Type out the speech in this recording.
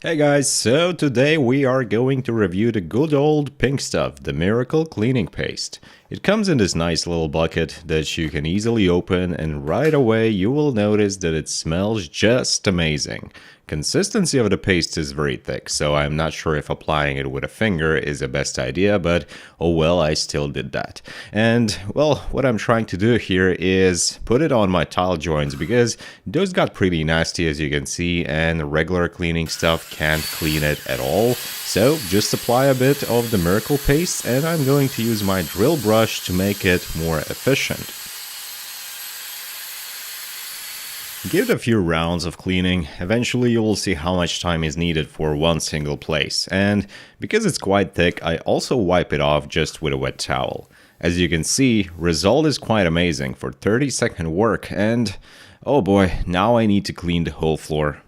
Hey guys, so today we are going to review the good old pink stuff, the Miracle Cleaning Paste. It comes in this nice little bucket that you can easily open, and right away you will notice that it smells just amazing. Consistency of the paste is very thick, so I'm not sure if applying it with a finger is the best idea, but oh well, I still did that. And well, what I'm trying to do here is put it on my tile joints because those got pretty nasty as you can see, and regular cleaning stuff can't clean it at all. So just apply a bit of the Miracle Paste, and I'm going to use my drill brush to make it more efficient. Give it a few rounds of cleaning, eventually you will see how much time is needed for one single place, and because it's quite thick, I also wipe it off just with a wet towel. As you can see, result is quite amazing for 30-second work, and oh boy, now I need to clean the whole floor.